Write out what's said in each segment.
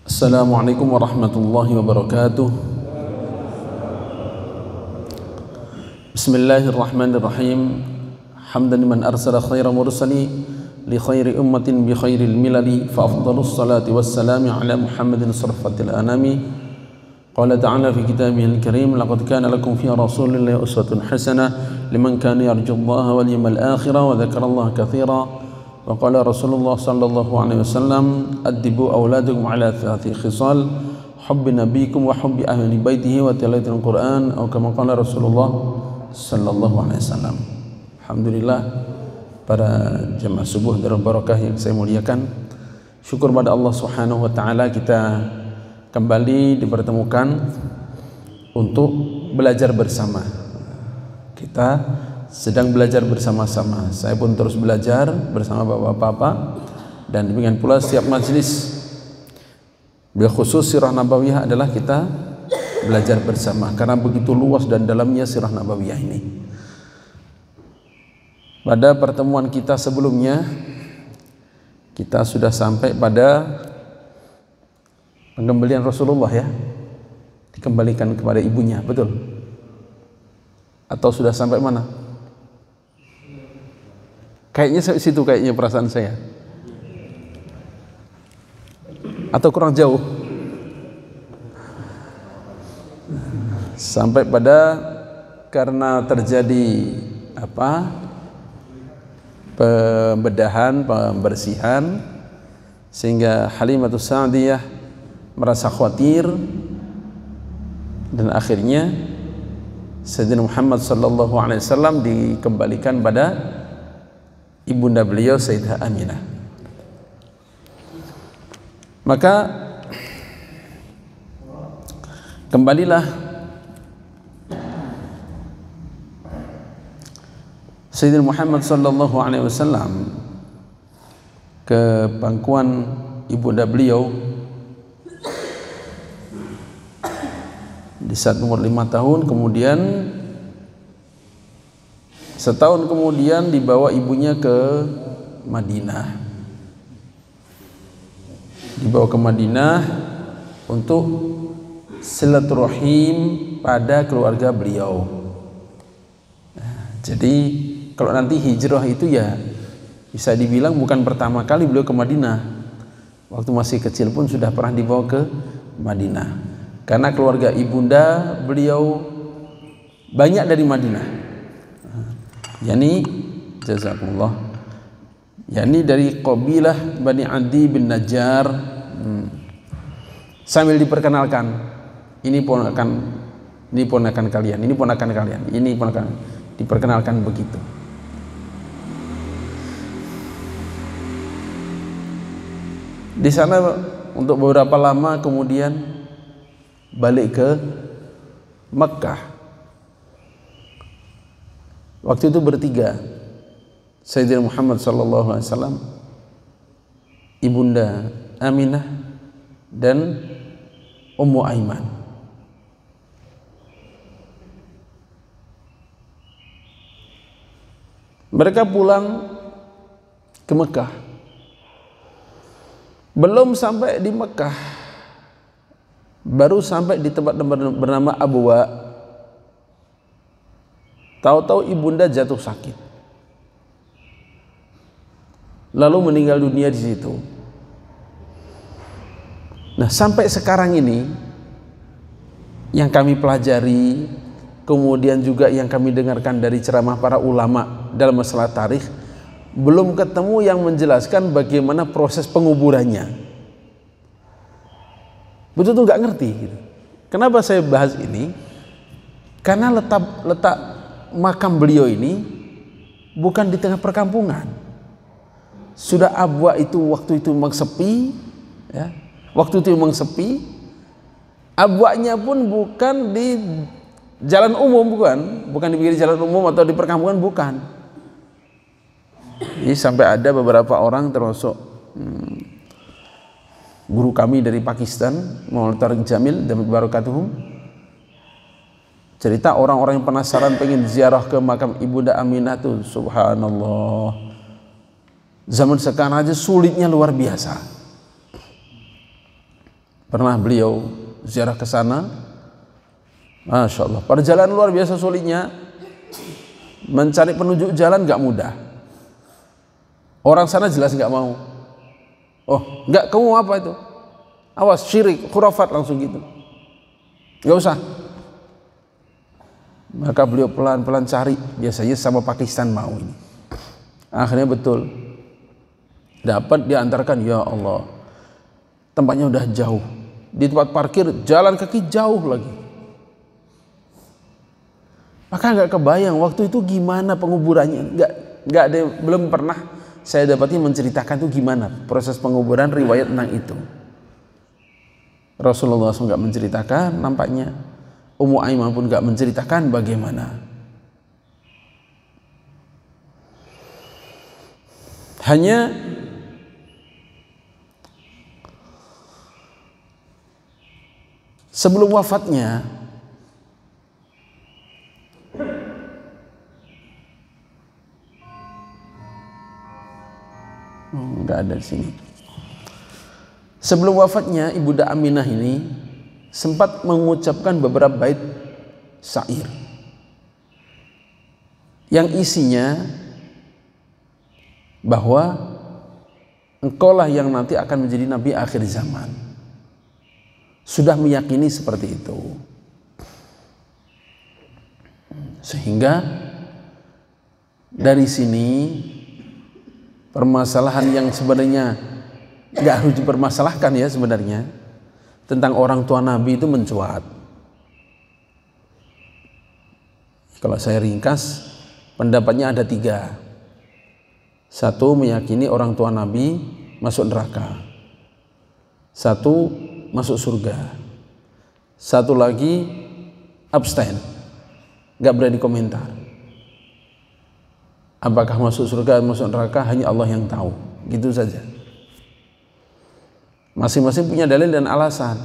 Assalamualaikum warahmatullahi wabarakatuh. Bismillahirrahmanirrahim. Hamdan liman arsala khaira mursali li khairi ummatin bi khairil milali fa afdalus salati wassalami ala Muhammadin sarfatil anami. Qala ta'ala fi kitabihil karim laqad kana lakum fi rasulillahi uswatun hasanah liman kana yarjullaha wal yawmal akhir wa dzakarallaha katsira. Wa qala Rasulullah sallallahu alaihi wasallam addibu auladakum ala thalathi khisal hubbi nabiyikum wa hubbi ahli baitihi wa tilawatil Quran atau kama qala Rasulullah sallallahu alaihi wasallam. Alhamdulillah, para jemaah subuh darul barakah yang saya muliakan, syukur pada Allah Subhanahu wa taala kita kembali dipertemukan untuk belajar bersama. Kita sedang belajar bersama-sama. Saya pun terus belajar bersama bapak-bapak, dan demikian pula setiap majelis. Bil khusus sirah nabawiyah adalah kita belajar bersama karena begitu luas dan dalamnya sirah nabawiyah ini. Pada pertemuan kita sebelumnya kita sudah sampai pada pengembalian Rasulullah, ya, dikembalikan kepada ibunya, betul? Atau sudah sampai mana? Kayaknya situ, kayaknya perasaan saya. Atau kurang jauh? Sampai pada karena terjadi pembedahan, pembersihan, sehingga Halimatus Sa'diyah merasa khawatir, dan akhirnya Sayyidina Muhammad sallallahu alaihi wasallam dikembalikan pada ibunda beliau Sayyidah Aminah. Maka kembalilah Sayyidina Muhammad sallallahu alaihi wasallam ke pangkuan ibunda beliau di saat umur 5 tahun. Kemudian setahun kemudian dibawa ibunya ke Madinah. Dibawa ke Madinah untuk silaturahim pada keluarga beliau. Jadi kalau nanti hijrah itu ya bisa dibilang bukan pertama kali beliau ke Madinah. Waktu masih kecil pun sudah pernah dibawa ke Madinah. Karena keluarga ibunda beliau banyak dari Madinah. Yani jazakumullah, yani dari qabilah Bani Adi bin Najjar. Sambil diperkenalkan, ini ponakan kalian, ini ponakan kalian, ini ponakan, diperkenalkan begitu. Di sana untuk beberapa lama, kemudian balik ke Mekkah. Waktu itu bertiga, Sayyidina Muhammad sallallahu alaihi wasallam, ibunda Aminah, dan Ummu Aiman. Mereka pulang ke Mekah. Belum sampai di Mekah, baru sampai di tempat bernama Abwa. Tahu-tahu ibunda jatuh sakit, lalu meninggal dunia di situ. Nah, sampai sekarang ini yang kami pelajari, kemudian juga yang kami dengarkan dari ceramah para ulama dalam masalah tarikh, belum ketemu yang menjelaskan bagaimana proses penguburannya. Betul-betul nggak ngerti gitu. Kenapa saya bahas ini? Karena letak makam beliau ini bukan di tengah perkampungan. Sudah Abwa itu waktu itu memang sepi, ya. Waktu itu memang sepi. Abwanya pun bukan di jalan umum, bukan di pinggir jalan umum atau di perkampungan, bukan. Ini sampai ada beberapa orang termasuk guru kami dari Pakistan, Maulana Tariq Jamil dan barakatuhum, cerita orang-orang yang penasaran pengen ziarah ke makam ibunda Aminah tuh, subhanallah, zaman sekarang aja sulitnya luar biasa. Pernah beliau ziarah ke sana, Masya Allah, perjalanan luar biasa sulitnya, mencari penunjuk jalan gak mudah. Orang sana jelas gak mau. Oh, gak, kamu apa itu? Awas, syirik, khurafat, langsung gitu. Gak usah. Maka beliau pelan-pelan cari, biasanya sama Pakistan mau ini. Akhirnya betul, dapat diantarkan. Ya Allah, tempatnya udah jauh, di tempat parkir jalan kaki jauh lagi. Maka nggak kebayang waktu itu gimana penguburannya. Nggak ada, belum pernah saya dapati menceritakan tuh gimana proses penguburan, riwayat tentang itu. Rasulullah SAW nggak menceritakan, nampaknya Ummu Aiman pun nggak menceritakan bagaimana. Hanya sebelum wafatnya nggak ada di sini. Sebelum wafatnya Ibunda Aminah ini sempat mengucapkan beberapa bait syair yang isinya bahwa engkaulah yang nanti akan menjadi nabi akhir zaman. Sudah meyakini seperti itu. Sehingga dari sini permasalahan yang sebenarnya nggak harus dipermasalahkan ya sebenarnya, tentang orang tua Nabi itu mencuat. Kalau saya ringkas, pendapatnya ada 3. Satu, meyakini orang tua Nabi masuk neraka. Satu, masuk surga. Satu lagi, abstain, nggak berani komentar. Apakah masuk surga, masuk neraka, hanya Allah yang tahu. Gitu saja. Masing-masing punya dalil dan alasan.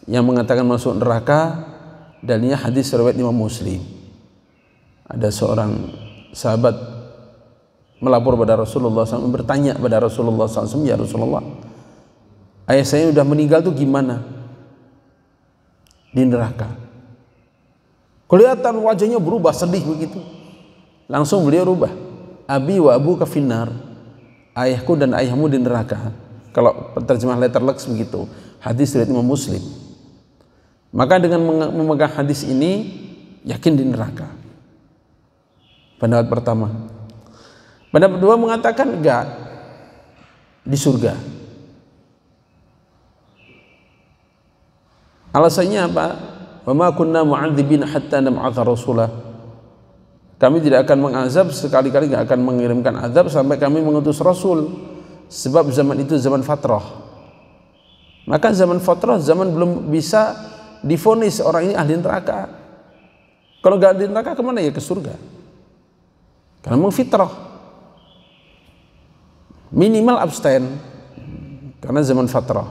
Yang mengatakan masuk neraka, dalilnya hadis riwayat Imam Muslim. Ada seorang sahabat melapor pada Rasulullah SAW, bertanya pada Rasulullah SAW, ya Rasulullah, ayah saya udah meninggal tuh gimana di neraka? Kelihatan wajahnya berubah, sedih begitu. Langsung beliau rubah, abi wa abu kafinar, ayahku dan ayahmu di neraka. Kalau terjemah letterlux begitu, hadis riwayat Imam Muslim. Maka dengan memegang hadis ini, yakin di neraka. Pendapat pertama. Pendapat kedua mengatakan enggak, di surga. Alasannya apa? Wa ma kunna mu'adzibina hatta nab'atha rasulah. Kami tidak akan mengazab, sekali-kali enggak akan mengirimkan azab sampai kami mengutus rasul. Sebab zaman itu zaman fatrah. Maka zaman fatrah, zaman belum bisa divonis orang ini ahli neraka. Kalau enggak ahli neraka kemana ya? Ke surga. Karena memang fitrah. Minimal abstain karena zaman fatrah.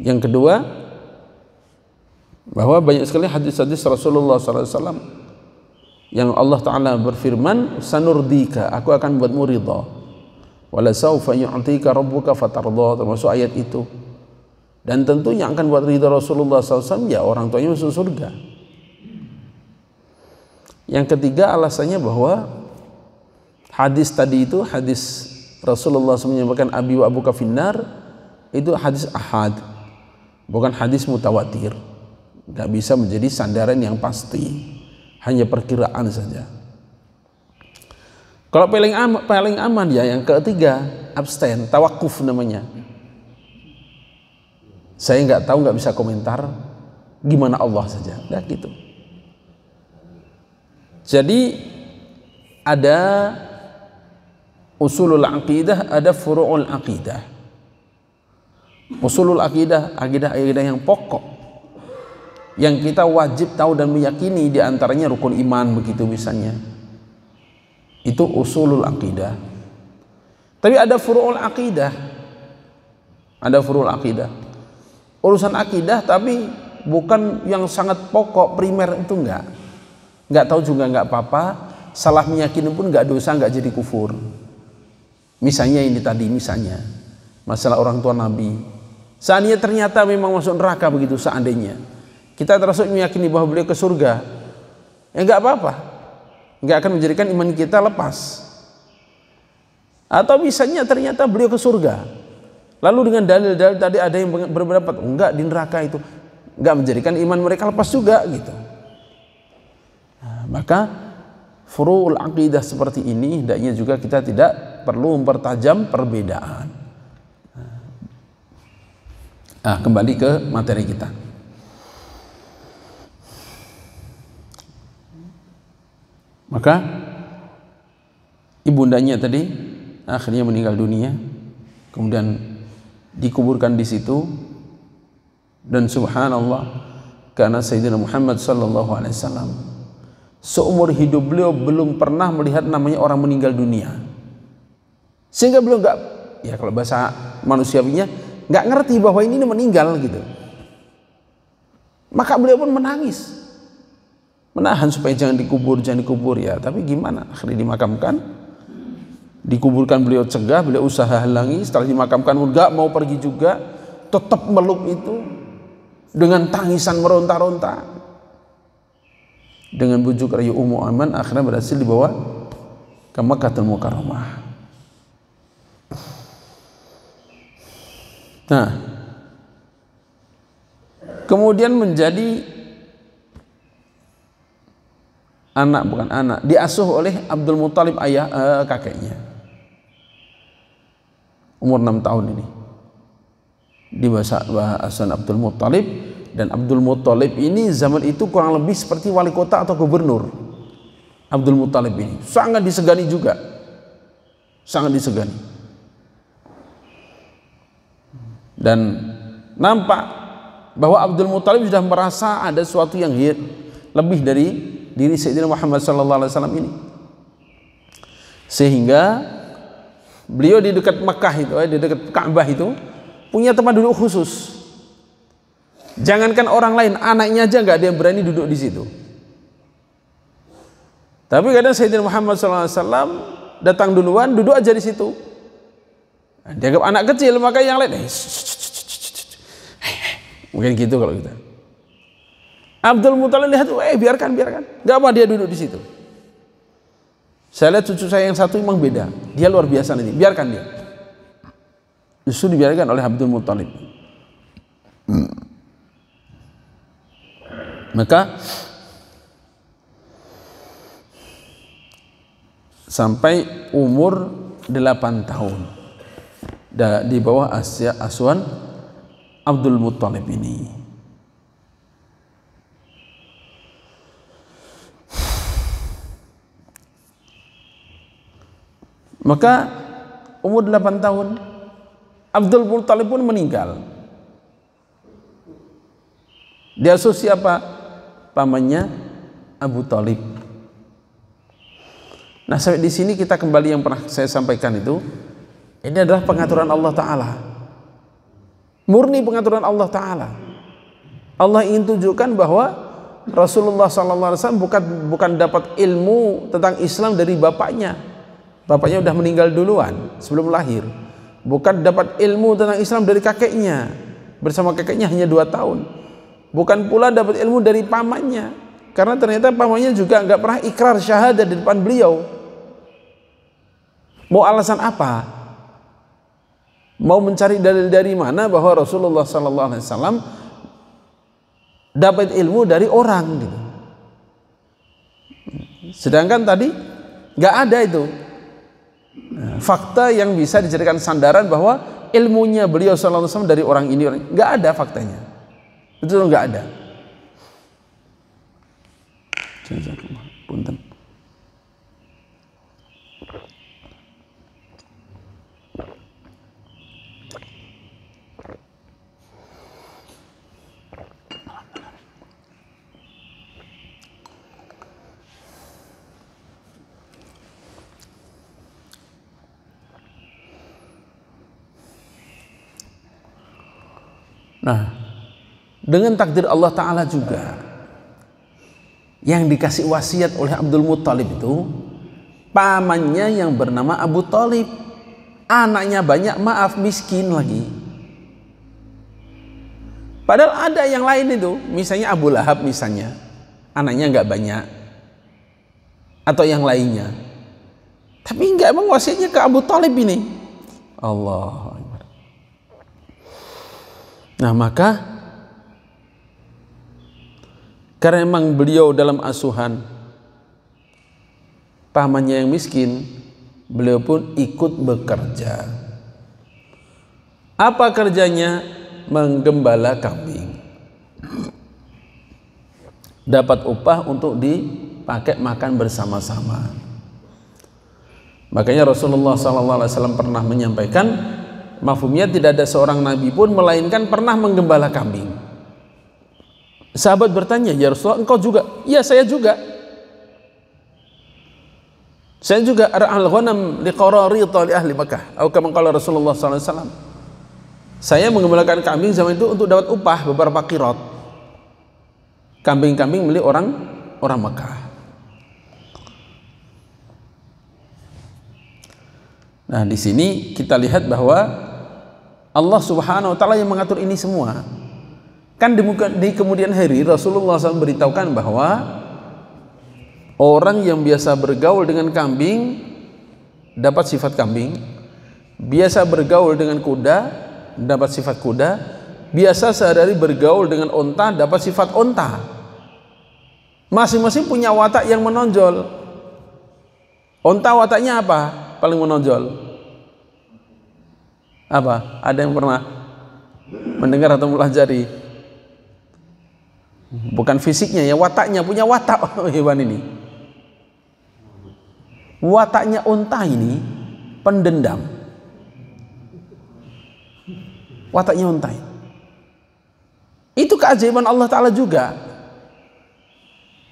Yang kedua, bahwa banyak sekali hadis-hadis Rasulullah SAW yang Allah Ta'ala berfirman, sanurdika, aku akan buatmu ridha, wala sawfa yu'tika rabbuka fatardha, termasuk ayat itu. Dan tentunya akan buat ridha Rasulullah SAW ya orang tuanya masuk surga. Yang ketiga alasannya bahwa hadis tadi itu, hadis Rasulullah SAW menyampaikan abi wa abuka finnar, itu hadis ahad, bukan hadis mutawatir. Tidak bisa menjadi sandaran yang pasti, hanya perkiraan saja. Kalau paling aman ya yang ketiga, abstain, tawakuf namanya. Saya nggak tahu, nggak bisa komentar, gimana Allah saja, nah gitu. Jadi ada usulul aqidah, ada furu'ul aqidah. Usulul aqidah, akidah yang pokok, yang kita wajib tahu dan meyakini, diantaranya rukun iman begitu misalnya. Itu usulul aqidah. Tapi ada furu'ul aqidah. Ada furu'ul aqidah. Urusan akidah tapi bukan yang sangat pokok, primer, itu enggak. Enggak tahu juga enggak apa-apa. Salah meyakini pun enggak dosa, enggak jadi kufur. Misalnya ini tadi, misalnya masalah orang tua Nabi. Seandainya ternyata memang masuk neraka begitu, seandainya kita termasuk meyakini bahwa beliau ke surga, ya nggak apa-apa, nggak akan menjadikan iman kita lepas. Atau misalnya ternyata beliau ke surga, lalu dengan dalil-dalil tadi ada yang berpendapat enggak, di neraka itu, enggak menjadikan iman mereka lepas juga gitu. Nah, maka furu'ul aqidah seperti ini hendaknya juga kita tidak perlu mempertajam perbedaan. Nah, kembali ke materi kita. Maka ibundanya tadi akhirnya meninggal dunia, kemudian dikuburkan di situ, dan subhanallah, karena Sayyidina Muhammad sallallahu alaihi wasallam seumur hidup beliau belum pernah melihat namanya orang meninggal dunia, sehingga beliau nggak, ya kalau bahasa manusiawinya, nggak ngerti bahwa ini meninggal gitu. Maka beliau pun menangis, menahan supaya jangan dikubur ya, tapi gimana, akhirnya dimakamkan. Dikuburkan, beliau cegah, beliau usaha halangi, setelah dimakamkan enggak mau pergi juga, tetap meluk itu dengan tangisan meronta-ronta. Dengan bujuk rayu Ummu Aiman akhirnya berhasil dibawa ke Makkahul Mukarramah. Nah, kemudian menjadi diasuh oleh Abdul Muthalib, ayah kakeknya. Umur 6 tahun ini di asuhan Abdul Muthalib, dan Abdul Muthalib ini zaman itu kurang lebih seperti wali kota atau gubernur. Abdul Muthalib ini sangat disegani juga, sangat disegani, dan nampak bahwa Abdul Muthalib sudah merasa ada sesuatu yang lebih dari diri Sayyidina Muhammad SAW ini, sehingga beliau di dekat Mekah itu, di dekat Ka'bah itu punya tempat duduk khusus. Jangankan orang lain, anaknya aja nggak ada yang berani duduk di situ. Tapi kadang Sayyidina Muhammad SAW datang duluan, duduk aja di situ. Dianggap anak kecil, maka yang lain mungkin gitu kalau kita. Abdul Muthalib lihat, biarkan, nggak apa dia duduk di situ. Saya lihat cucu saya yang satu memang beda, dia luar biasa nanti, biarkan dia. Justru dibiarkan oleh Abdul Muthalib. Maka sampai umur 8 tahun di bawah asuhan Abdul Muthalib ini. Maka umur 8 tahun Abdul Muthalib pun meninggal. Diasuh siapa? Pamannya Abu Thalib. Nah, sampai di sini kita kembali yang pernah saya sampaikan itu, ini adalah pengaturan Allah Ta'ala, murni pengaturan Allah Ta'ala. Allah ingin tunjukkan bahwa Rasulullah SAW bukan dapat ilmu tentang Islam dari bapaknya. Bapaknya sudah meninggal duluan sebelum lahir. Bukan dapat ilmu tentang Islam dari kakeknya, bersama kakeknya hanya 2 tahun. Bukan pula dapat ilmu dari pamannya, karena ternyata pamannya juga nggak pernah ikrar syahadat di depan beliau. Mau alasan apa? Mau mencari dalil dari mana bahwa Rasulullah SAW dapat ilmu dari orang gitu. Sedangkan tadi nggak ada itu fakta yang bisa dijadikan sandaran bahwa ilmunya beliau sallallahu alaihi wasallam dari orang ini, nggak ada faktanya, itu nggak ada. Punten. Nah, dengan takdir Allah Ta'ala juga yang dikasih wasiat oleh Abdul Muthalib itu pamannya yang bernama Abu Thalib, anaknya banyak, maaf miskin lagi. Padahal ada yang lain itu, misalnya Abu Lahab misalnya, anaknya nggak banyak, atau yang lainnya. Tapi nggak, emang wasiatnya ke Abu Thalib ini. Allah. Nah maka karena memang beliau dalam asuhan pamannya yang miskin, beliau pun ikut bekerja. Apa kerjanya? Menggembala kambing. Dapat upah untuk dipakai makan bersama-sama. Makanya Rasulullah SAW pernah menyampaikan, mafhumnya tidak ada seorang nabi pun melainkan pernah menggembala kambing. Sahabat bertanya, ya Rasulullah, engkau juga? Ya, saya juga. Saya juga ar'al ghanam liqararita li ahli Makkah. Atau kama qala Rasulullah SAW. Saya mengembalakan kambing zaman itu untuk dapat upah beberapa qirot. Kambing-kambing milik orang Mekah. Nah, di sini kita lihat bahwa Allah Subhanahu wa taala yang mengatur ini semua. Kan di kemudian hari Rasulullah SAW beritahukan bahwa orang yang biasa bergaul dengan kambing dapat sifat kambing, biasa bergaul dengan kuda dapat sifat kuda, biasa sehari-hari bergaul dengan onta dapat sifat onta. Masing-masing punya watak yang menonjol. Onta wataknya apa? Paling menonjol. Apa? Ada yang pernah mendengar atau mempelajari? Bukan fisiknya ya, wataknya, punya watak hewan ini. Wataknya onta ini pendendam. Wataknya unta. Itu keajaiban Allah Ta'ala juga.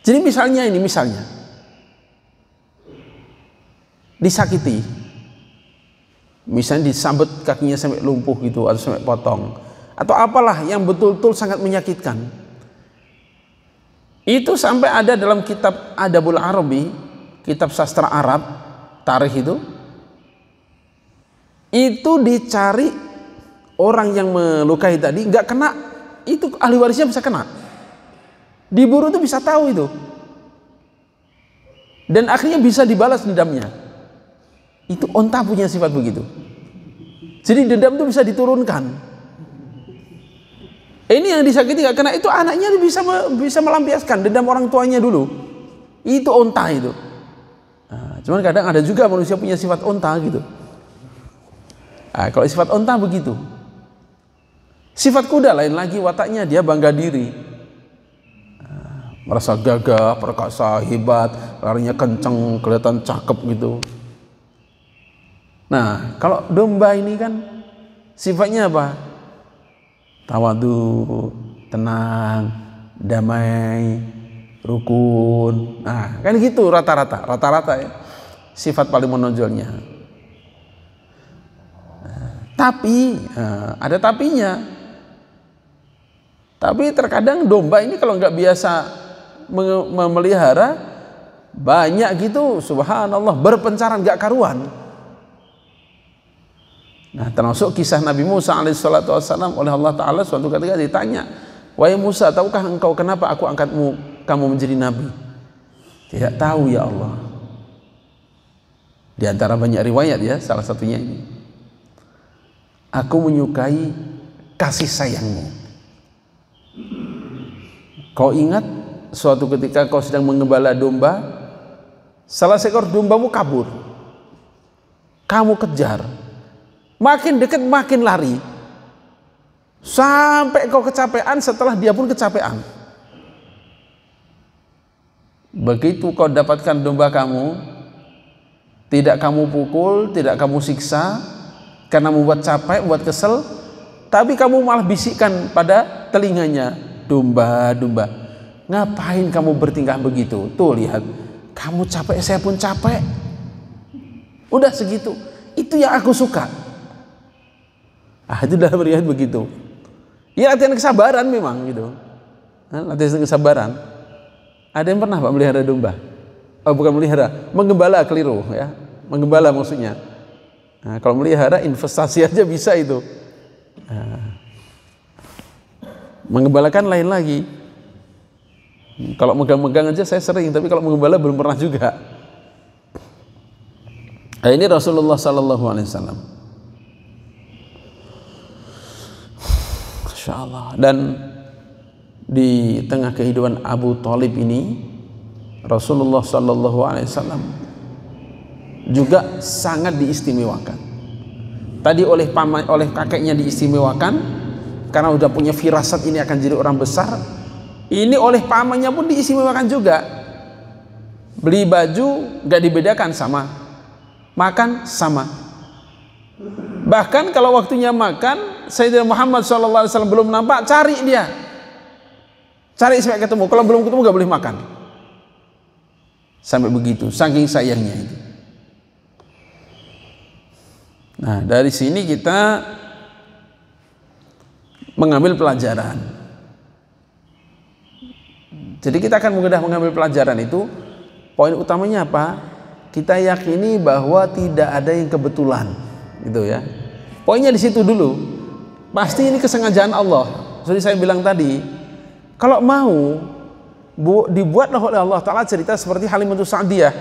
Jadi misalnya disakiti, misalnya disambet kakinya sampai lumpuh gitu, atau sampai potong, atau apalah yang betul-betul sangat menyakitkan. Itu sampai ada dalam kitab Adabul Arabi, kitab sastra Arab, tarikh itu dicari orang yang melukai tadi, nggak kena, itu ahli warisnya bisa kena. Diburu itu bisa tahu itu. Dan akhirnya bisa dibalas dendamnya. Itu onta punya sifat begitu. Jadi dendam itu bisa diturunkan. Ini yang disakiti nggak kena, itu anaknya bisa melampiaskan dendam orang tuanya dulu. Itu onta itu. Nah, cuman kadang ada juga manusia punya sifat onta gitu. Nah, kalau sifat onta begitu. Sifat kuda lain lagi, wataknya dia bangga diri, merasa gagah, perkasa, hebat, larinya kenceng, kelihatan cakep gitu. Nah, kalau domba ini kan sifatnya apa? Tawadu, tenang, damai, rukun. Nah, kan gitu rata-rata ya. Sifat paling menonjolnya. Tapi ada tapinya. Tapi terkadang domba ini kalau nggak biasa memelihara, banyak gitu, subhanallah, berpencaran nggak karuan. Nah, termasuk kisah Nabi Musa alaihissalam oleh Allah Ta'ala suatu ketika ditanya, wahai Musa, tahukah engkau kenapa aku kamu menjadi nabi? Tidak tahu ya Allah. Di antara banyak riwayat ya, salah satunya ini, aku menyukai kasih sayangmu. Kau ingat suatu ketika kau sedang mengembala domba, salah seekor dombamu kabur, kamu kejar, makin dekat makin lari, sampai kau kecapean, setelah dia pun kecapean. Begitu kau dapatkan domba kamu, tidak kamu pukul, tidak kamu siksa karena membuat capek, membuat kesel, tapi kamu malah bisikkan pada telinganya, domba, ngapain kamu bertingkah begitu? Tuh lihat, kamu capek, saya pun capek. Udah segitu, itu yang aku suka. Itu dalam riwayat begitu. Ya, latihan kesabaran memang gitu. Latihan kesabaran. Ada yang pernah Pak melihara domba? Oh, bukan melihara, menggembala, keliru ya. Menggembala maksudnya. Nah, kalau melihara investasi aja bisa itu. Menggembalakan lain lagi. Kalau megang-megang aja saya sering, tapi kalau menggembala belum pernah juga. Nah, ini Rasulullah sallallahu alaihi wasallam. Masya Allah. Dan di tengah kehidupan Abu Thalib ini, Rasulullah sallallahu alaihi wasallam juga sangat diistimewakan. Tadi oleh kakeknya diistimewakan karena udah punya firasat ini akan jadi orang besar. Ini oleh pamannya pun diistimewakan juga. Beli baju gak dibedakan sama, makan sama. Bahkan kalau waktunya makan, Sayyidina Muhammad SAW belum nampak, cari dia, cari sampai ketemu. Kalau belum ketemu gak boleh makan. Sampai begitu, saking sayangnya itu. Nah, dari sini kita mengambil pelajaran. Jadi kita akan mudah mengambil pelajaran itu. Poin utamanya apa? Kita yakini bahwa tidak ada yang kebetulan, gitu ya. Poinnya di situ dulu. Pasti ini kesengajaan Allah. Seperti saya bilang tadi, kalau mau dibuatlah oleh Allah Ta'ala cerita seperti Halimatus Sa'diyah.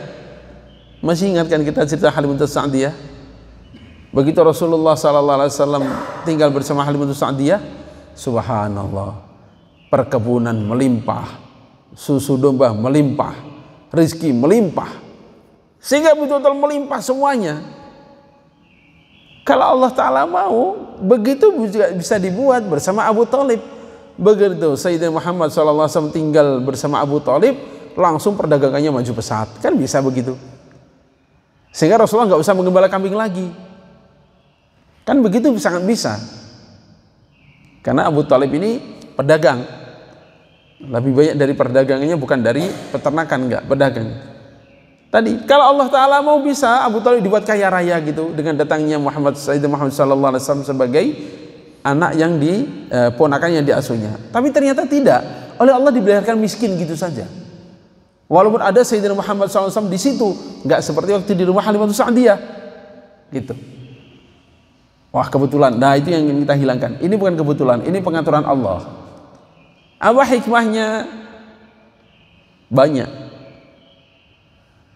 Masih ingat kan kita cerita Halimatus Sa'diyah? Begitu Rasulullah SAW tinggal bersama Halimatus Sa'diyah, subhanallah, perkebunan melimpah, susu domba melimpah, rezeki melimpah, sehingga betul-betul melimpah semuanya. Kalau Allah Ta'ala mau, begitu juga bisa dibuat bersama Abu Thalib. Begitu Sayyidina Muhammad SAW tinggal bersama Abu Thalib, langsung perdagangannya maju pesat, kan bisa begitu. Sehingga Rasulullah nggak usah menggembala kambing lagi, kan begitu sangat bisa. Karena Abu Thalib ini pedagang. Lebih banyak dari perdagangannya bukan dari peternakan, enggak, pedagang. Tadi kalau Allah Ta'ala mau, bisa Abu Thalib dibuat kaya raya gitu dengan datangnya Sayyidina Muhammad sallallahu alaihi wasallam sebagai anak yang ponakan yang diasuhnya. Tapi ternyata tidak, oleh Allah dibiarkan miskin gitu saja. Walaupun ada Sayyidina Muhammad SAW di situ, enggak seperti waktu di rumah Halimatus Sa'diyah gitu. Wah, kebetulan. Nah, itu yang ingin kita hilangkan. Ini bukan kebetulan, ini pengaturan Allah. Apa hikmahnya? Banyak.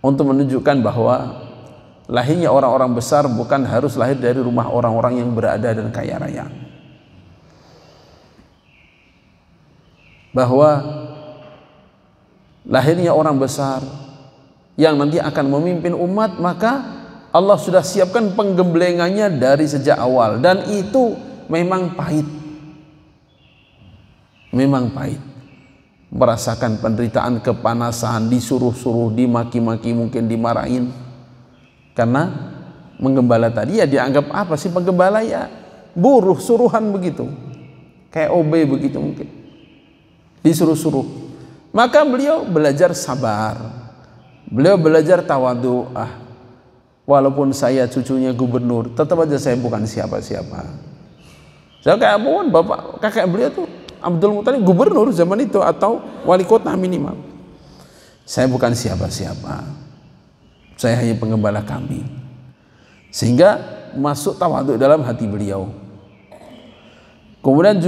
Untuk menunjukkan bahwa lahirnya orang-orang besar bukan harus lahir dari rumah orang-orang yang berada dan kaya raya. Bahwa lahirnya orang besar yang nanti akan memimpin umat, maka Allah sudah siapkan penggemblengannya dari sejak awal, dan itu memang pahit. Memang pahit. Merasakan penderitaan, kepanasan, disuruh-suruh, dimaki-maki, mungkin dimarahin. Karena menggembala tadi ya dianggap apa sih penggembala, ya buruh, suruhan begitu. Kayak OB begitu mungkin. Disuruh-suruh. Maka beliau belajar sabar. Beliau belajar tawadhu. Walaupun saya cucunya gubernur, tetap aja saya bukan siapa-siapa. Saya kayak apapun, bapak kakek beliau tuh Abdul Muthalib gubernur zaman itu, atau wali kota minimal. Saya bukan siapa-siapa, saya hanya penggembala kambing. Sehingga masuk tawadhu dalam hati beliau. Kemudian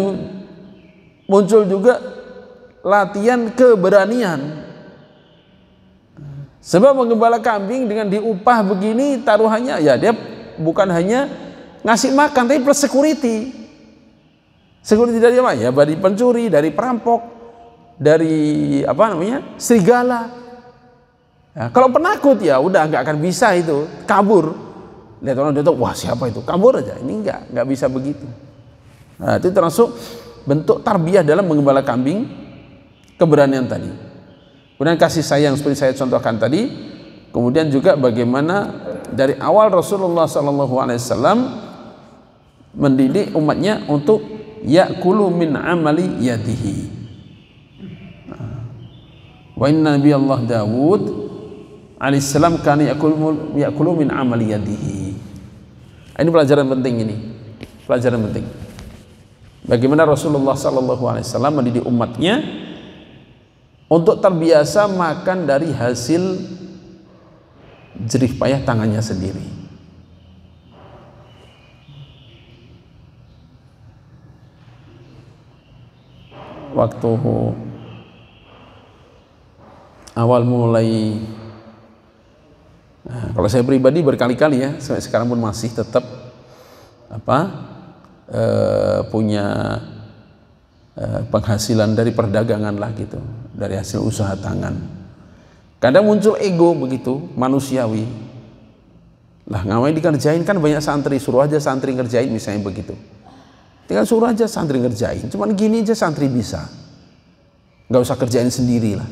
muncul juga latihan keberanian. Sebab menggembala kambing dengan diupah begini taruhannya, ya dia bukan hanya ngasih makan, tapi plus security. Security dari apa? Ya dari pencuri, dari perampok, dari serigala. Ya, kalau penakut ya udah nggak akan bisa itu, kabur. Lihat orang dia tahu, wah siapa itu, kabur aja. Ini nggak bisa begitu. Nah, itu termasuk bentuk tarbiyah dalam menggembala kambing, keberanian tadi. Kemudian kasih sayang seperti saya contohkan tadi. Kemudian juga bagaimana dari awal Rasulullah SAW mendidik umatnya untuk ya'kulu min amali yadihi. Wa inna Nabi Allah Dawud alaihissalam kana ya'kulu min amali yadihi. Ini pelajaran penting ini. Pelajaran penting. Bagaimana Rasulullah SAW mendidik umatnya untuk terbiasa makan dari hasil jerih payah tangannya sendiri. waktu awal mulai, nah, kalau saya pribadi berkali-kali ya, sampai sekarang pun masih tetap punya penghasilan dari perdagangan lah gitu, dari hasil usaha tangan. Kadang muncul ego begitu, manusiawi. Lah ngapain dikerjain, kan banyak santri, suruh aja santri ngerjain misalnya begitu. Tinggal suruh aja santri ngerjain, cuman gini aja santri bisa. Nggak usah kerjain sendiri lah.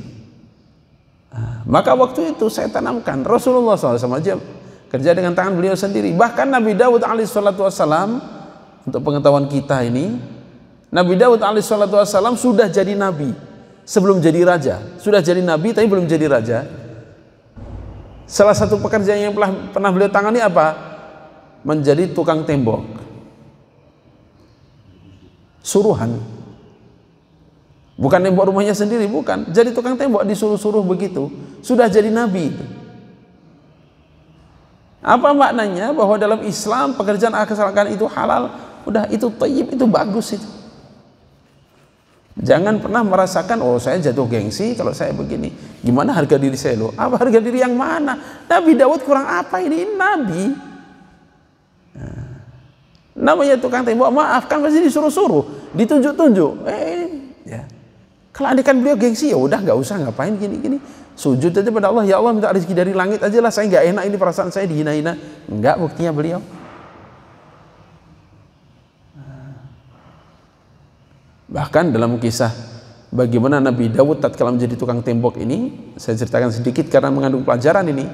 Nah, maka waktu itu saya tanamkan, Rasulullah SAW aja kerja dengan tangan beliau sendiri. Bahkan Nabi Daud alaihissalam, untuk pengetahuan kita ini, Nabi Daud alaihissalam sudah jadi nabi sebelum jadi raja. Sudah jadi nabi tapi belum jadi raja. Salah satu pekerjaan yang pernah beliau tangani apa? Menjadi tukang tembok. Suruhan. Bukan tembok rumahnya sendiri, bukan. Jadi tukang tembok, disuruh-suruh begitu. Sudah jadi nabi. Apa maknanya? Bahwa dalam Islam pekerjaan asalkan itu halal, udah itu thayyib, itu bagus itu. Jangan pernah merasakan, oh saya jatuh gengsi kalau saya begini. Gimana harga diri saya loh? Apa harga diri yang mana? Nabi Daud kurang apa ini? Nabi. Nah, namanya tukang tembok, maaf kan pasti disuruh-suruh, ditunjuk-tunjuk. Ya. Kalau andikan beliau gengsi, ya udah nggak usah ngapain gini-gini. Sujud aja pada Allah, ya Allah minta rezeki dari langit aja lah, saya nggak enak ini perasaan saya dihina-hina. Enggak, buktinya beliau. Bahkan dalam kisah bagaimana Nabi Daud tatkala menjadi tukang tembok ini, saya ceritakan sedikit karena mengandung pelajaran ini.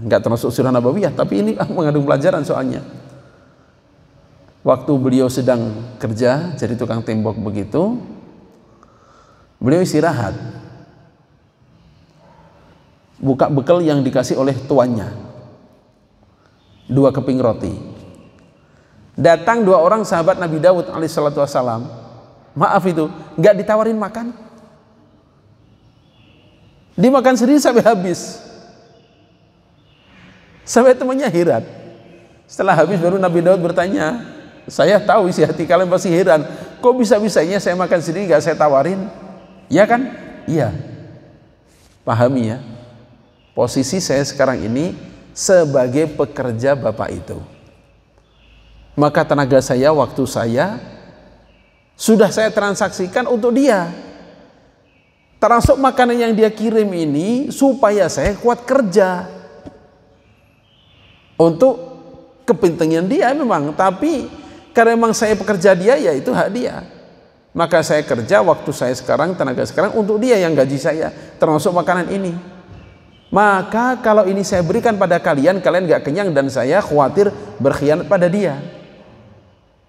Enggak termasuk surah Nabawiyah, tapi ini mengandung pelajaran soalnya. Waktu beliau sedang kerja jadi tukang tembok begitu, beliau istirahat. Buka bekal yang dikasih oleh tuannya. 2 keping roti. Datang 2 orang sahabat Nabi Daud alaihissalam. Maaf itu, nggak ditawarin makan. Dimakan sendiri sampai habis. Sampai temannya heran. Setelah habis baru Nabi Daud bertanya, saya tahu isi hati kalian pasti heran. Kok bisa-bisanya saya makan sendiri nggak saya tawarin? Ya kan? Iya. Pahami ya. Posisi saya sekarang ini sebagai pekerja bapak itu. Maka tenaga saya, waktu saya sudah saya transaksikan untuk dia. Termasuk makanan yang dia kirim ini supaya saya kuat kerja. Untuk kepentingan dia memang, tapi karena memang saya pekerja dia, ya itu hak dia. Maka saya kerja waktu saya sekarang, tenaga sekarang untuk dia yang gaji saya, termasuk makanan ini. Maka kalau ini saya berikan pada kalian, kalian gak kenyang dan saya khawatir berkhianat pada dia.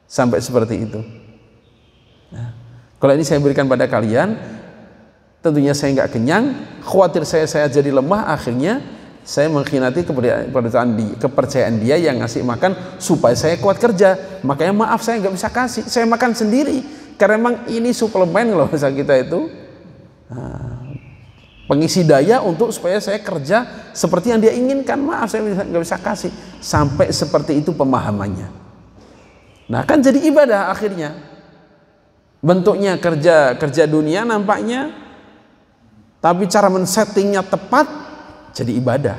Sampai seperti itu. Nah, kalau ini saya berikan pada kalian, tentunya saya nggak kenyang, khawatir saya jadi lemah, akhirnya saya mengkhianati kepercayaan dia yang ngasih makan supaya saya kuat kerja. Makanya maaf saya nggak bisa kasih, saya makan sendiri karena memang ini suplemen loh bahasa kita itu, pengisi daya untuk supaya saya kerja seperti yang dia inginkan. Maaf saya nggak bisa kasih. Sampai seperti itu pemahamannya. Nah kan jadi ibadah akhirnya. Bentuknya kerja dunia nampaknya, tapi cara men-settingnya tepat jadi ibadah.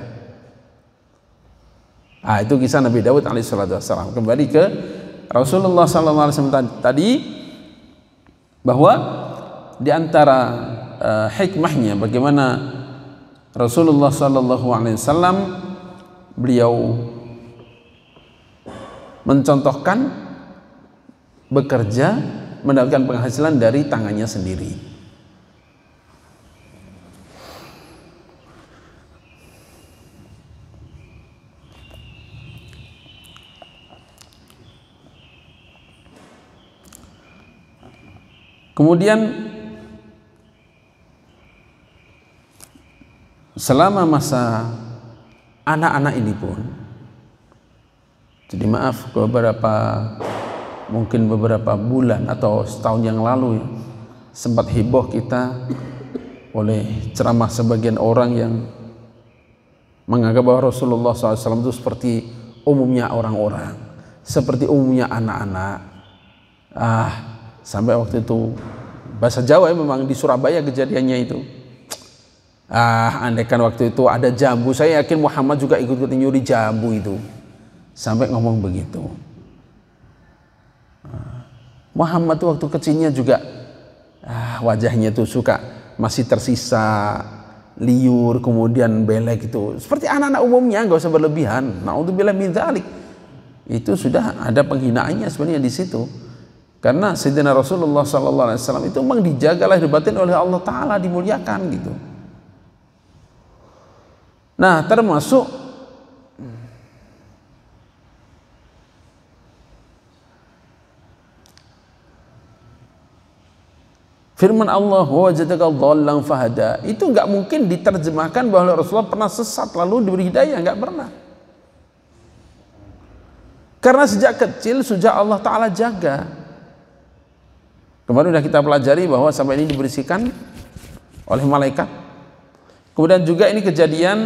Ah itu kisah Nabi Daud alaihissalam. Kembali ke Rasulullah SAW tadi, bahwa di antara hikmahnya bagaimana Rasulullah SAW beliau mencontohkan bekerja mendapatkan penghasilan dari tangannya sendiri. Kemudian selama masa anak-anak ini pun, jadi maaf mungkin beberapa bulan atau setahun yang lalu ya, sempat heboh kita oleh ceramah sebagian orang yang menganggap bahwa Rasulullah SAW itu seperti umumnya orang-orang, seperti umumnya anak-anak. Sampai waktu itu bahasa Jawa memang di Surabaya kejadiannya itu. Andaikan waktu itu ada jambu, saya yakin Muhammad juga ikut-ikut nyuri jambu itu. Sampai ngomong begitu. Muhammad tuh waktu kecilnya juga wajahnya tuh suka masih tersisa liur, kemudian belek itu. Seperti anak-anak umumnya, nggak usah berlebihan. Na'udzubillah min dzalik. Itu sudah ada penghinaannya sebenarnya di situ. Karena Sayyidina Rasulullah SAW itu memang dijaga lahir batin oleh Allah Ta'ala, dimuliakan gitu. Nah, termasuk firman Allah, wajadaka dhallan fahada, itu nggak mungkin diterjemahkan bahwa Rasulullah pernah sesat lalu diberi hidayah, nggak pernah. Karena sejak kecil sudah Allah Ta'ala jaga. Kemarin sudah kita pelajari bahwa sampai ini dibersihkan oleh malaikat. Kemudian juga ini kejadian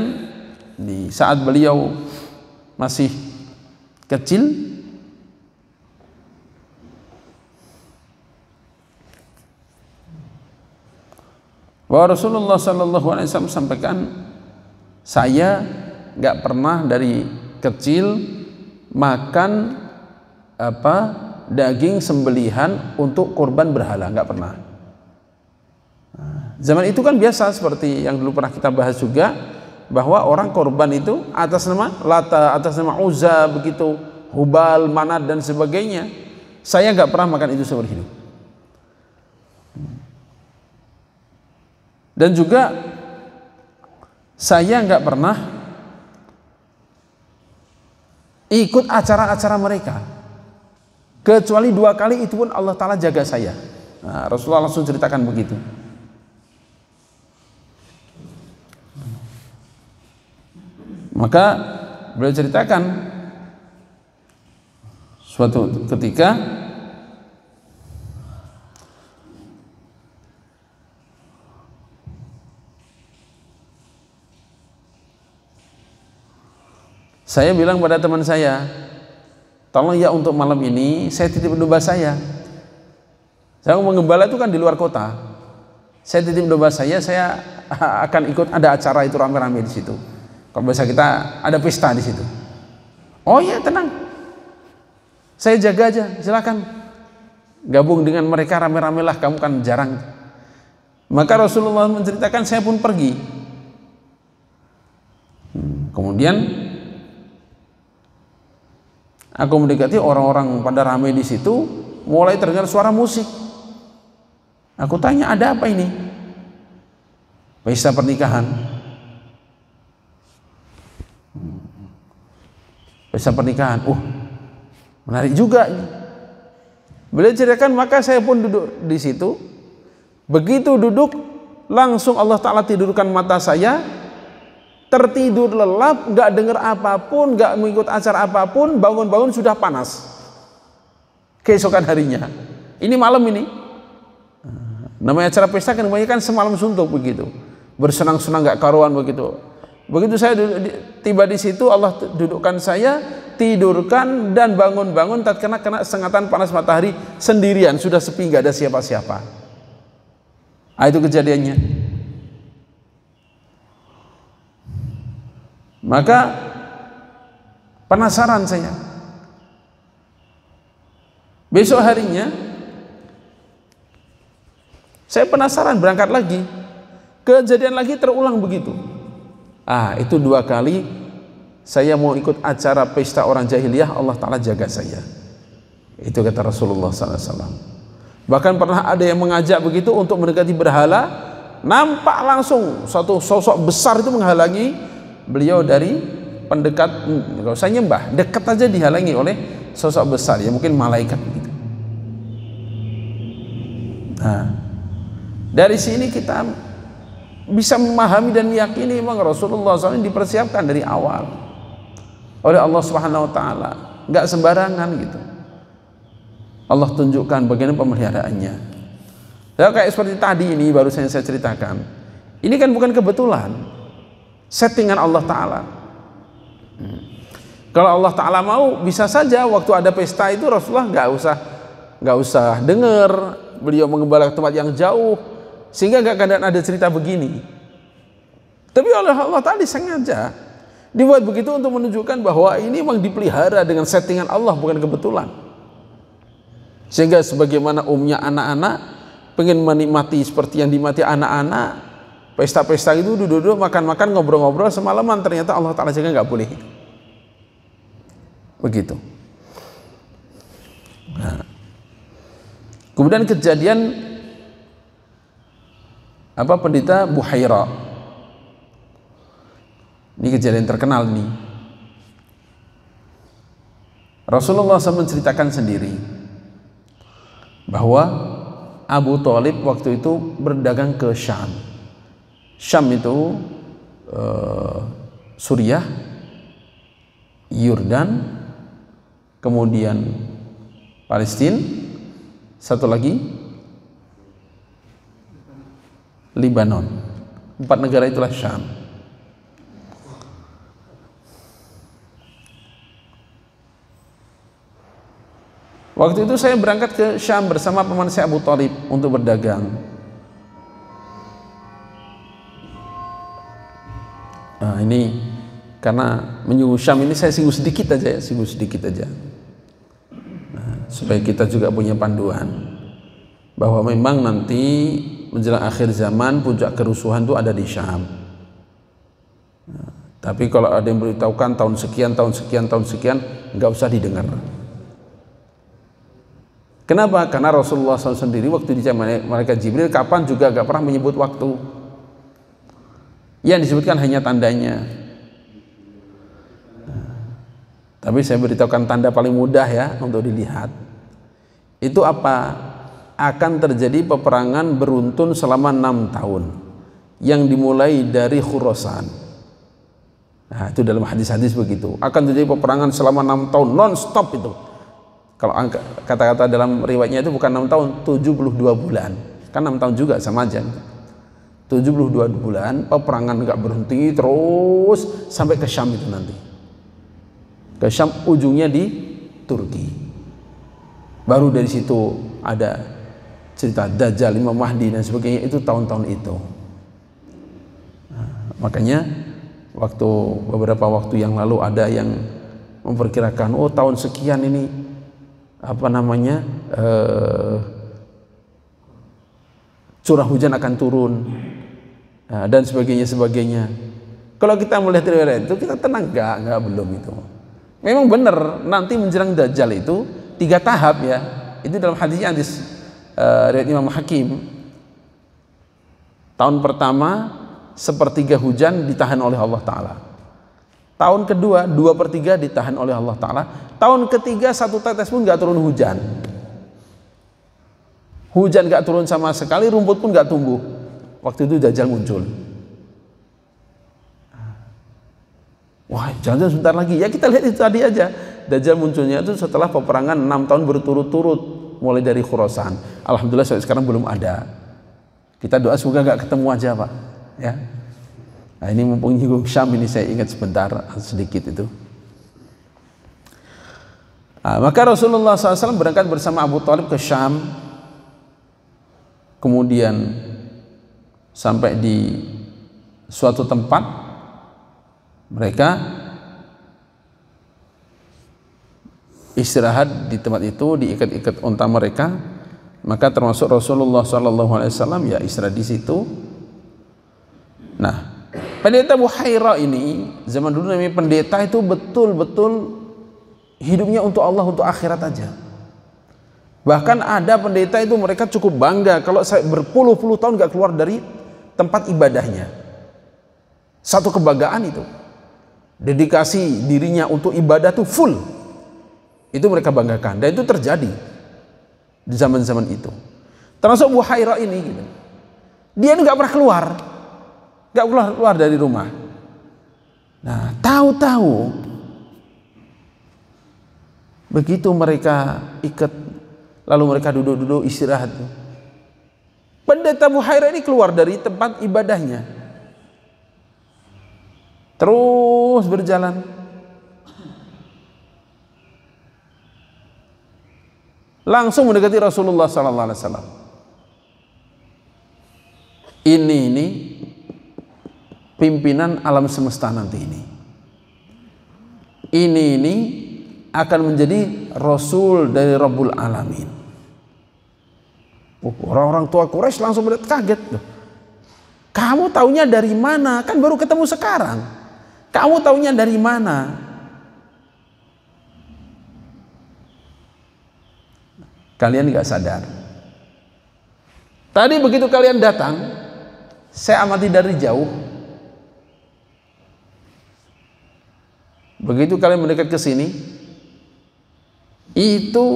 di saat beliau masih kecil. Bahwa Rasulullah SAW sampaikan, saya nggak pernah dari kecil makan daging sembelihan untuk kurban berhala, nggak pernah. Zaman itu kan biasa seperti yang dulu pernah kita bahas juga, bahwa orang korban itu atas nama Lata, atas nama Uzza, begitu, Hubal, Manat dan sebagainya. Saya nggak pernah makan itu seumur hidup. Dan juga saya nggak pernah ikut acara-acara mereka, kecuali 2 kali, itu pun Allah Ta'ala jaga saya. Nah, Rasulullah langsung ceritakan begitu. Maka beliau ceritakan suatu ketika saya bilang pada teman saya, tolong ya untuk malam ini saya titip domba saya. Saya mau gembala itu kan di luar kota. Saya titip domba saya akan ikut ada acara itu rame-rame di situ. Kalau biasa kita ada pesta di situ. Oh iya, tenang. Saya jaga aja, silakan. Gabung dengan mereka rame-rame lah, kamu kan jarang. Maka Rasulullah menceritakan, saya pun pergi. Kemudian aku mendekati orang-orang pada ramai di situ, mulai terdengar suara musik. Aku tanya, ada apa ini? Pesta pernikahan. Pesta pernikahan. Menarik juga. Beliau ceritakan, maka saya pun duduk di situ. Begitu duduk, langsung Allah Ta'ala tidurkan mata saya. Tertidur lelap, nggak dengar apapun, nggak mengikut acara apapun, bangun-bangun sudah panas keesokan harinya. Ini malam ini, namanya acara pesta kan kebanyakan semalam suntuk begitu, bersenang-senang nggak karuan begitu. Begitu saya tiba di situ, Allah dudukkan saya, tidurkan dan bangun-bangun tatkala kena sengatan panas matahari, sendirian, sudah sepi, nggak ada siapa-siapa. Itu kejadiannya. Maka penasaran saya. Besok harinya saya penasaran, berangkat lagi. Kejadian lagi terulang begitu. Itu 2 kali saya mau ikut acara pesta orang jahiliyah, Allah Ta'ala jaga saya. Itu kata Rasulullah SAW. Bahkan pernah ada yang mengajak begitu untuk mendekati berhala, nampak langsung satu sosok besar itu menghalangi beliau dari pendekat. Kalau saya nyembah, dekat aja dihalangi oleh sosok besar, ya mungkin malaikat begitu. Dari sini kita bisa memahami dan meyakini memang Rasulullah SAW dipersiapkan dari awal oleh Allah Subhanahu Wa Taala, nggak sembarangan gitu. Allah tunjukkan bagaimana pemeliharaannya. Kayak seperti tadi ini baru saya ceritakan. Ini kan bukan kebetulan, settingan Allah Ta'ala. Kalau Allah Ta'ala mau, bisa saja waktu ada pesta itu Rasulullah nggak usah dengar, beliau mengembala ke tempat yang jauh, sehingga nggak kadang ada cerita begini. Tapi oleh Allah Ta'ala sengaja dibuat begitu untuk menunjukkan bahwa ini memang dipelihara dengan settingan Allah, bukan kebetulan. Sehingga sebagaimana umumnya anak-anak pengen menikmati seperti yang dinikmati anak-anak, pesta-pesta itu duduk-duduk, makan-makan, ngobrol-ngobrol semalaman, ternyata Allah Ta'ala juga nggak boleh. Begitu. Nah, kemudian kejadian pendeta Buhaira, ini kejadian terkenal nih. Rasulullah SAW menceritakan sendiri bahwa Abu Thalib waktu itu berdagang ke Syam. Syam itu Suriah, Yordan, kemudian Palestina, satu lagi Lebanon. 4 negara itulah Syam. Waktu itu saya berangkat ke Syam bersama paman saya Abu Thalib untuk berdagang. Nah, ini karena menyinggung Syam ini saya singgung sedikit aja ya, Nah, supaya kita juga punya panduan bahwa memang nanti menjelang akhir zaman puncak kerusuhan itu ada di Syam. Nah, tapi kalau ada yang beritahukan tahun sekian, nggak usah didengar. Kenapa? Karena Rasulullah SAW sendiri waktu di zaman malaikat Jibril kapan juga nggak pernah menyebut waktu. Yang disebutkan hanya tandanya. Tapi saya beritahukan tanda paling mudah ya untuk dilihat. Itu apa? Akan terjadi peperangan beruntun selama 6 tahun yang dimulai dari Khurasan. Nah, itu dalam hadis-hadis begitu. Akan terjadi peperangan selama 6 tahun non-stop itu. Kalau kata-kata dalam riwayatnya itu bukan 6 tahun, 72 bulan. Kan 6 tahun juga sama aja. 72 bulan peperangan nggak berhenti terus sampai ke Syam itu nanti. Ke Syam ujungnya di Turki. Baru dari situ ada cerita Dajjal, Imam Mahdi dan sebagainya, itu tahun-tahun itu. Nah, makanya beberapa waktu yang lalu ada yang memperkirakan tahun sekian ini curah hujan akan turun dan sebagainya. Kalau kita melihat riwayat itu kita tenang, enggak belum itu. Memang benar nanti menjelang Dajjal itu 3 tahap ya. Itu dalam hadis riwayat Imam Hakim. Tahun pertama 1/3 hujan ditahan oleh Allah Ta'ala. Tahun kedua 2/3 ditahan oleh Allah Ta'ala. Tahun ketiga 1 tetes pun gak turun hujan. Hujan gak turun sama sekali, rumput pun gak tumbuh. Waktu itu Dajjal muncul. Wah, jangan sebentar lagi. Ya kita lihat itu tadi aja. Dajjal munculnya itu setelah peperangan 6 tahun berturut-turut, mulai dari Khurasan. Alhamdulillah sampai sekarang belum ada. Kita doa semoga gak ketemu aja, Pak. Ya. Nah, ini mumpung nyinggung Syam ini saya ingat sebentar sedikit itu. Nah, maka Rasulullah SAW berangkat bersama Abu Thalib ke Syam. Kemudian sampai di suatu tempat mereka istirahat di tempat itu, diikat-ikat unta mereka. Maka termasuk Rasulullah SAW ya istirahat di situ. Nah, pendeta Buhaira ini zaman dulu namanya pendeta itu betul-betul hidupnya untuk Allah, untuk akhirat aja. Bahkan ada pendeta itu mereka cukup bangga kalau saya berpuluh-puluh tahun gak keluar dari tempat ibadahnya. Satu kebanggaan itu. Dedikasi dirinya untuk ibadah tuh full. Itu mereka banggakan dan itu terjadi di zaman-zaman itu. Termasuk Buhaira ini gitu. Dia ini gak pernah keluar. Gak keluar dari rumah. Nah, tahu-tahu begitu mereka ikat, lalu mereka duduk-duduk istirahat. Pendeta Buhaira ini keluar dari tempat ibadahnya. Terus berjalan. Langsung mendekati Rasulullah SAW. pimpinan alam semesta nanti ini. Ini akan menjadi Rasul dari Rabbul Alamin. Orang-orang tua Quraisy langsung kaget. Kamu taunya dari mana? Kan baru ketemu sekarang. Kamu taunya dari mana? Kalian nggak sadar. Tadi begitu kalian datang, saya amati dari jauh. Begitu kalian mendekat ke sini, itu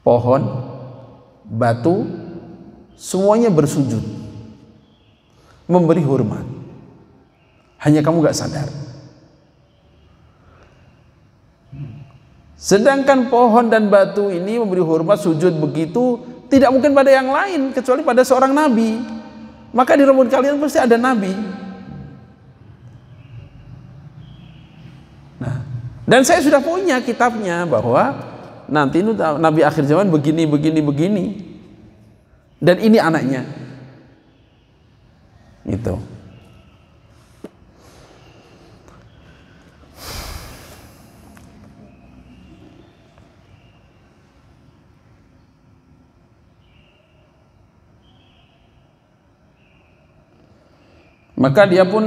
pohon, batu, semuanya bersujud, memberi hormat. Hanya kamu gak sadar. Sedangkan pohon dan batu ini memberi hormat, sujud begitu, tidak mungkin pada yang lain kecuali pada seorang nabi. Maka di rumpun kalian pasti ada nabi. Nah, dan saya sudah punya kitabnya bahwa nanti itu nabi akhir zaman begini. Dan ini anaknya. Gitu. Maka dia pun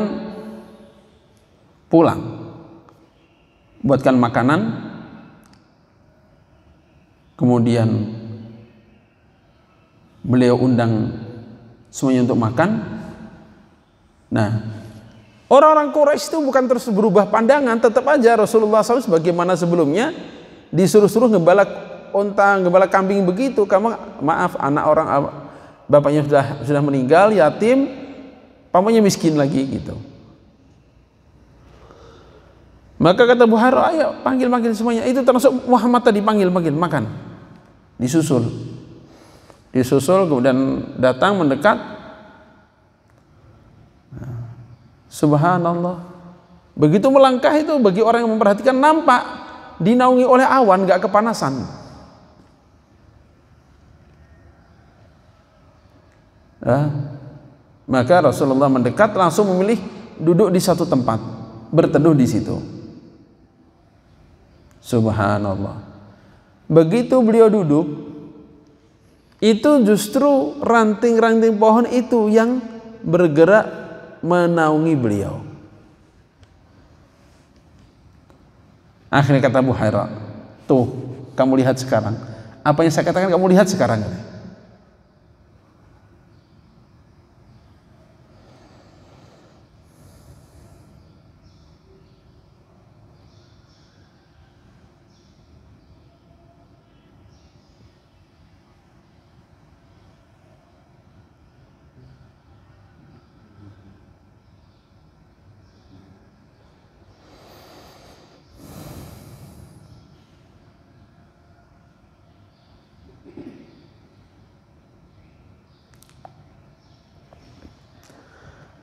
pulang, buatkan makanan, kemudian beliau undang semuanya untuk makan. Nah, orang-orang Quraisy itu bukan terus berubah pandangan, tetap aja Rasulullah SAW sebagaimana sebelumnya disuruh-suruh ngembala unta, ngembala kambing begitu. Kamu maaf, anak orang bapaknya sudah meninggal, yatim, pamannya miskin lagi gitu. Maka kata Buhara, ayo panggil semuanya. Itu termasuk Muhammad tadi, panggil makan. Disusul, kemudian datang mendekat. Subhanallah. Begitu melangkah itu bagi orang yang memperhatikan nampak dinaungi oleh awan, gak kepanasan. Maka Rasulullah mendekat, langsung memilih duduk di satu tempat, berteduh di situ. Subhanallah. Begitu beliau duduk, itu justru ranting-ranting pohon itu yang bergerak menaungi beliau. Akhirnya kata Buhaira, tuh kamu lihat sekarang, apa yang saya katakan kamu lihat sekarang.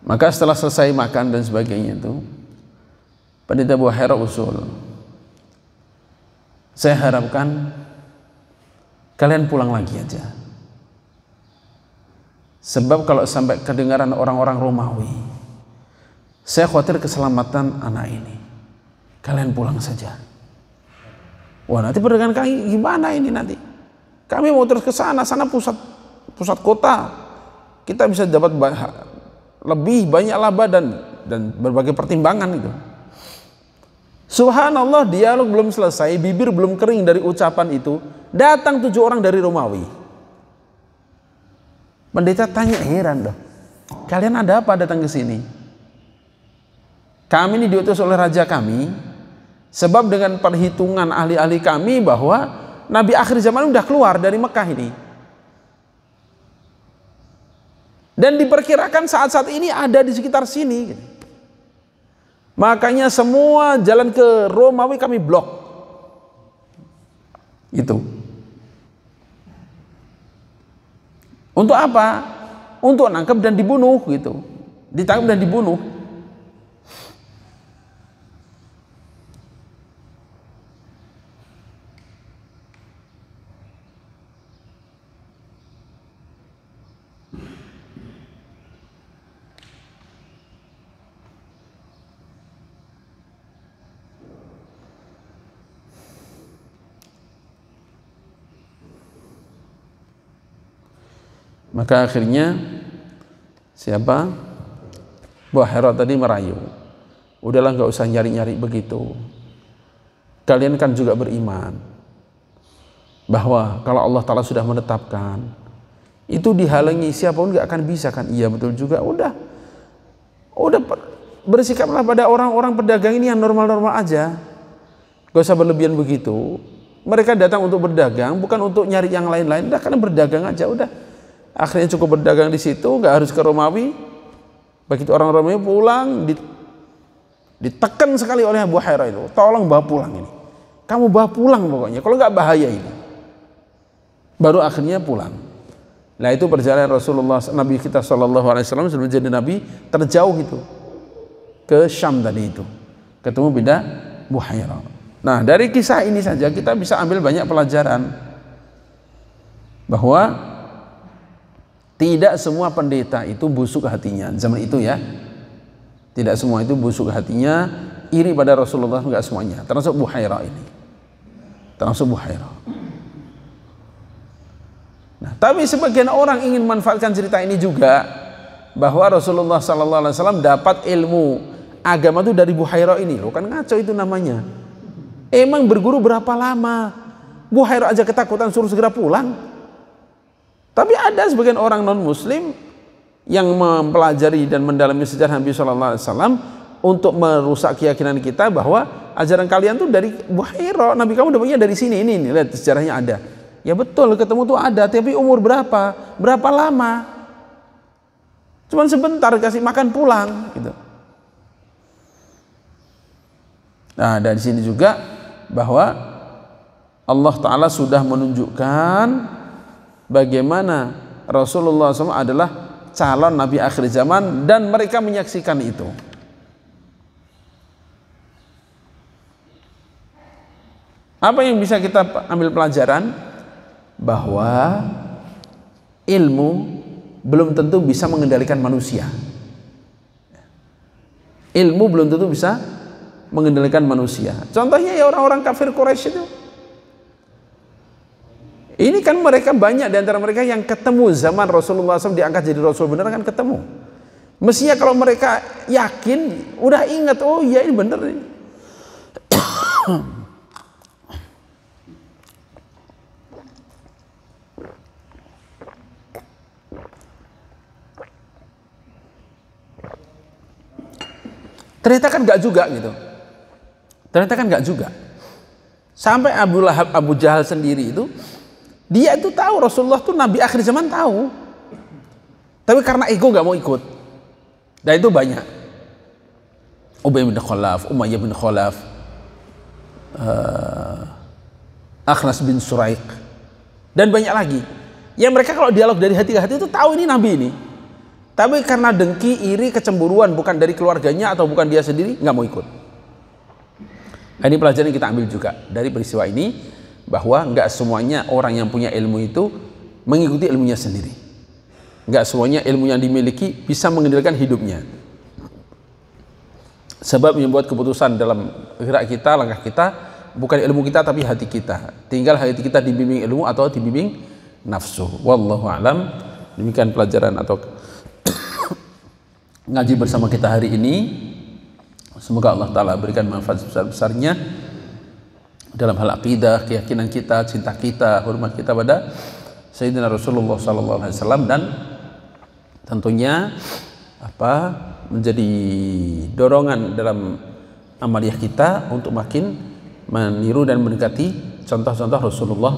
Maka setelah selesai makan dan sebagainya itu, Pendeta Buhaira usul, saya harapkan kalian pulang lagi aja. Sebab kalau sampai kedengaran orang-orang Romawi, saya khawatir keselamatan anak ini. Kalian pulang saja. Wah, nanti perdagangan kami gimana ini nanti? Kami mau terus ke sana pusat kota. Kita bisa dapat lebih banyak laba dan berbagai pertimbangan itu. Subhanallah, dialog belum selesai, bibir belum kering dari ucapan itu, datang 7 orang dari Romawi. Pendeta tanya, heran dong, kalian ada apa datang ke sini? Kami ini diutus oleh raja kami, sebab dengan perhitungan ahli-ahli kami bahwa Nabi akhir zaman udah keluar dari Mekah ini. Dan diperkirakan saat-saat ini ada di sekitar sini. Makanya semua jalan ke Romawi kami blok. Itu. Untuk apa? Untuk nangkep dan dibunuh gitu. Ditangkap dan dibunuh. Maka akhirnya siapa? Buhairah tadi merayu, udahlah nggak usah nyari-nyari begitu. Kalian kan juga beriman bahwa kalau Allah Ta'ala sudah menetapkan, itu dihalangi siapapun nggak akan bisa kan? Iya betul juga. Udah bersikaplah pada orang-orang pedagang ini yang normal-normal aja, gak usah berlebihan begitu. Mereka datang untuk berdagang, bukan untuk nyari yang lain-lain. Udah karena berdagang aja udah. Akhirnya cukup berdagang di situ, nggak harus ke Romawi. Begitu orang Romawi pulang, ditekan sekali oleh Abu Hurairah itu, tolong bawa pulang ini. Kamu bawa pulang pokoknya, kalau nggak bahaya ini. Baru akhirnya pulang. Nah itu perjalanan Rasulullah, Nabi kita SAW sebelum jadi Nabi terjauh itu ke Syam tadi itu, ketemu beda Buhairah. Nah dari kisah ini saja kita bisa ambil banyak pelajaran bahwa tidak semua pendeta itu busuk hatinya zaman itu ya. Tidak semua itu busuk hatinya, iri pada Rasulullah, enggak semuanya. Termasuk Buhairah ini. Termasuk Buhairah. Nah, tapi sebagian orang ingin manfaatkan cerita ini juga bahwa Rasulullah SAW dapat ilmu agama itu dari Buhairah ini. Loh kan ngaco itu namanya. Emang berguru berapa lama? Buhairah aja ketakutan suruh segera pulang. Tapi ada sebagian orang non-muslim yang mempelajari dan mendalami sejarah Nabi SAW untuk merusak keyakinan kita bahwa ajaran kalian tuh dari Buhairah, Nabi kamu dapatnya dari sini, ini lihat sejarahnya ada. Ya betul, ketemu tuh ada, tapi umur berapa? Berapa lama? Cuman sebentar kasih makan pulang gitu. Nah, dari sini juga bahwa Allah Ta'ala sudah menunjukkan bagaimana Rasulullah SAW adalah calon Nabi akhir zaman dan mereka menyaksikan itu. Apa yang bisa kita ambil pelajaran? Bahwa ilmu belum tentu bisa mengendalikan manusia. Ilmu belum tentu bisa mengendalikan manusia. Contohnya ya orang-orang kafir Quraisy itu. Ini kan mereka banyak di antara mereka yang ketemu zaman Rasulullah SAW diangkat jadi Rasul benar kan ketemu. Mestinya kalau mereka yakin, udah ingat, oh iya ini benar ini. Ternyata kan enggak juga gitu. Ternyata kan enggak juga. Sampai Abu Lahab, Abu Jahal sendiri itu, dia itu tahu Rasulullah tuh Nabi akhir zaman tahu. Tapi karena ego enggak mau ikut. Dan itu banyak. Ubay bin Khalaf, Umayyah bin Khalaf, Akhnas bin Suraik, dan banyak lagi. Yang mereka kalau dialog dari hati ke hati itu tahu ini Nabi ini. Tapi karena dengki, iri, kecemburuan bukan dari keluarganya atau bukan dia sendiri, nggak mau ikut. Nah, ini pelajaran yang kita ambil juga dari peristiwa ini, bahwa nggak semuanya orang yang punya ilmu itu mengikuti ilmunya sendiri. Nggak semuanya ilmu yang dimiliki bisa mengendalikan hidupnya. Sebab yang membuat keputusan dalam gerak kita, langkah kita, bukan ilmu kita tapi hati kita. Tinggal hati kita dibimbing ilmu atau dibimbing nafsu. Wallahu a'lam. Demikian pelajaran atau ngaji bersama kita hari ini. Semoga Allah Ta'ala berikan manfaat sebesar-besarnya dalam hal akidah, keyakinan kita, cinta kita, hormat kita pada Sayyidina Rasulullah SAW, dan tentunya menjadi dorongan dalam amaliyah kita untuk makin meniru dan mendekati contoh-contoh Rasulullah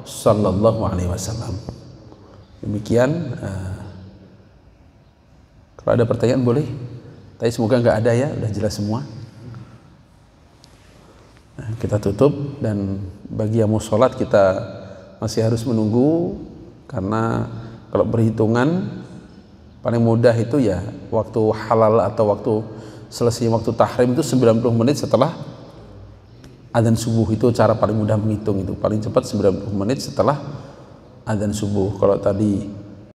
SAW. Demikian. Kalau ada pertanyaan boleh, tapi semoga nggak ada ya, udah jelas semua. Nah, kita tutup, dan bagi yang mau sholat kita masih harus menunggu, karena kalau berhitungan paling mudah itu ya waktu halal atau waktu selesai waktu tahrim itu 90 menit setelah adzan subuh. Itu cara paling mudah menghitung, itu paling cepat 90 menit setelah adzan subuh. Kalau tadi